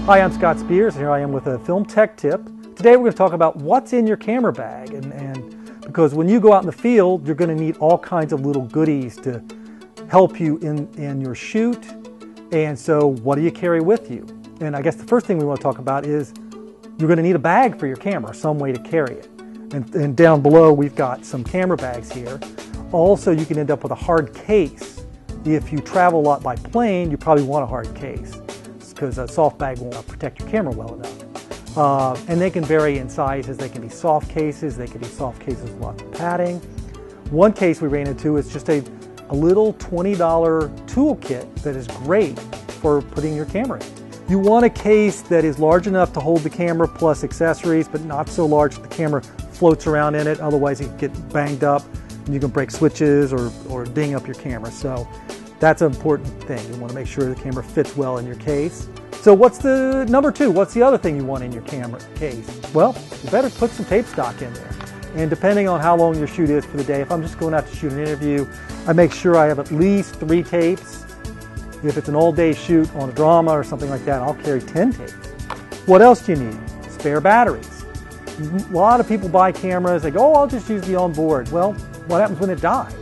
Hi, I'm Scott Spears, and here I am with a film tech tip. Today we're going to talk about what's in your camera bag, and because when you go out in the field, you're going to need all kinds of little goodies to help you in your shoot. And so what do you carry with you? And I guess the first thing we want to talk about is you're going to need a bag for your camera, some way to carry it. And down below we've got some camera bags here. Also, you can end up with a hard case. If you travel a lot by plane, you probably want a hard case because a soft bag won't protect your camera well enough. And they can vary in sizes. They can be soft cases. They can be soft cases with lots of padding. One case we ran into is just a little $20 toolkit that is great for putting your camera in. You want a case that is large enough to hold the camera plus accessories, but not so large that the camera floats around in it. Otherwise, it can get banged up and you can break switches or ding up your camera. So that's an important thing. You want to make sure the camera fits well in your case. So what's the number two? What's the other thing you want in your camera case? Well, you better put some tape stock in there. And depending on how long your shoot is for the day, if I'm just going out to shoot an interview, I make sure I have at least 3 tapes. If it's an all-day shoot on a drama or something like that, I'll carry 10 tapes. What else do you need? Spare batteries. A lot of people buy cameras, they go, oh, I'll just use the onboard. Well, what happens when it dies?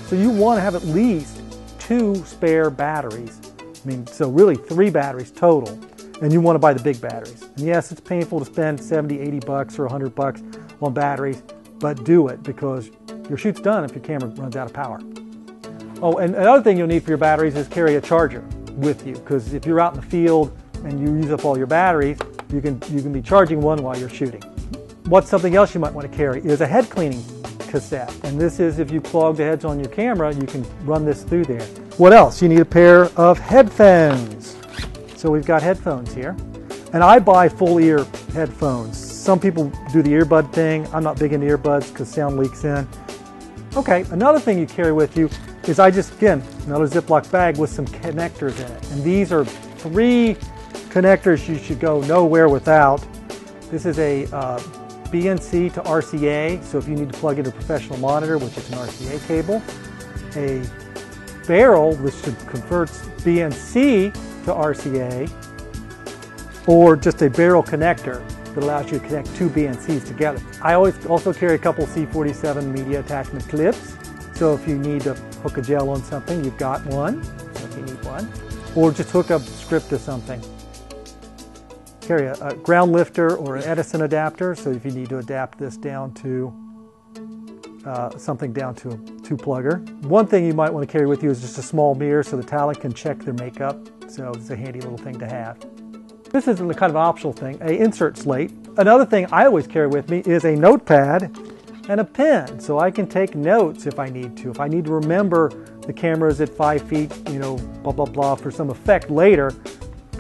So you want to have at least 2 spare batteries. I mean, so really 3 batteries total. And you want to buy the big batteries. And yes, it's painful to spend 70, 80 bucks or 100 bucks on batteries, but do it because your shoot's done if your camera runs out of power. Oh, and another thing you'll need for your batteries is carry a charger with you, because if you're out in the field and you use up all your batteries, you can be charging one while you're shooting. What's something else you might want to carry is a head cleaning cassette. And this is if you clog the heads on your camera, you can run this through there. What else? You need a pair of headphones. So we've got headphones here. And I buy full ear headphones. Some people do the earbud thing. I'm not big into earbuds because sound leaks in. Okay, another thing you carry with you is again, another Ziploc bag with some connectors in it. And these are 3 connectors you should go nowhere without. This is a BNC to RCA, so if you need to plug in a professional monitor, which is an RCA cable, a barrel, which converts BNC to RCA, or just a barrel connector that allows you to connect 2 BNCs together. I always also carry a couple C47 media attachment clips, so if you need to hook a gel on something, you've got one, if you need one, or just hook a script to something. Carry a ground lifter or an Edison adapter, so if you need to adapt this down to something down to a 2-plugger. One thing you might want to carry with you is just a small mirror so the talent can check their makeup, so it's a handy little thing to have. This isn't a kind of optional thing, an insert slate. Another thing I always carry with me is a notepad and a pen, so I can take notes if I need to. If I need to remember the camera is at 5 feet, you know, blah, blah, blah, for some effect later,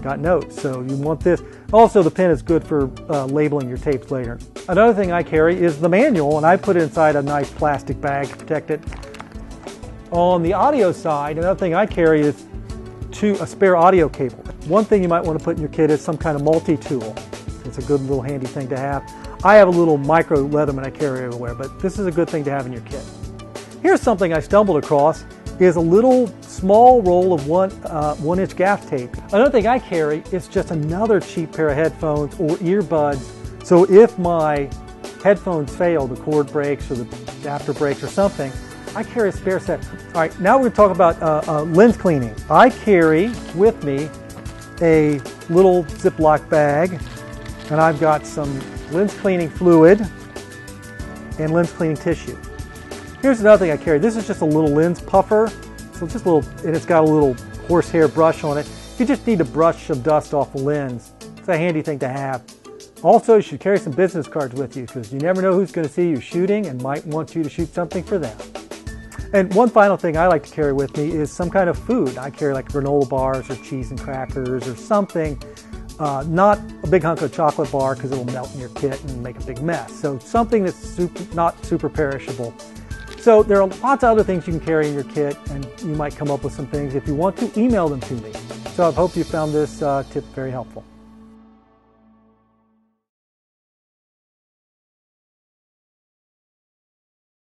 got notes, so you want this. Also, the pen is good for labeling your tapes later. Another thing I carry is the manual, and I put it inside a nice plastic bag to protect it. On the audio side, another thing I carry is a spare audio cable. One thing you might want to put in your kit is some kind of multi-tool. It's a good little handy thing to have. I have a little micro Leatherman I carry everywhere, but this is a good thing to have in your kit. Here's something I stumbled across, is a little small roll of 1-inch gaff tape. Another thing I carry is just another cheap pair of headphones or earbuds. So if my headphones fail, the cord breaks or the adapter breaks or something, I carry a spare set. All right, now we're going to talk about lens cleaning. I carry with me a little Ziploc bag, and I've got some lens cleaning fluid and lens cleaning tissue. Here's another thing I carry. This is just a little lens puffer. So it's just a little, and it's got a little horsehair brush on it. You just need to brush some dust off the lens. It's a handy thing to have. Also, you should carry some business cards with you because you never know who's going to see you shooting and might want you to shoot something for them. And one final thing I like to carry with me is some kind of food. I carry like granola bars or cheese and crackers or something. Not a big hunk of chocolate bar because it will melt in your kit and make a big mess. So something that's not super perishable. So there are lots of other things you can carry in your kit, and you might come up with some things. If you want to, email them to me. So I hope you found this tip very helpful.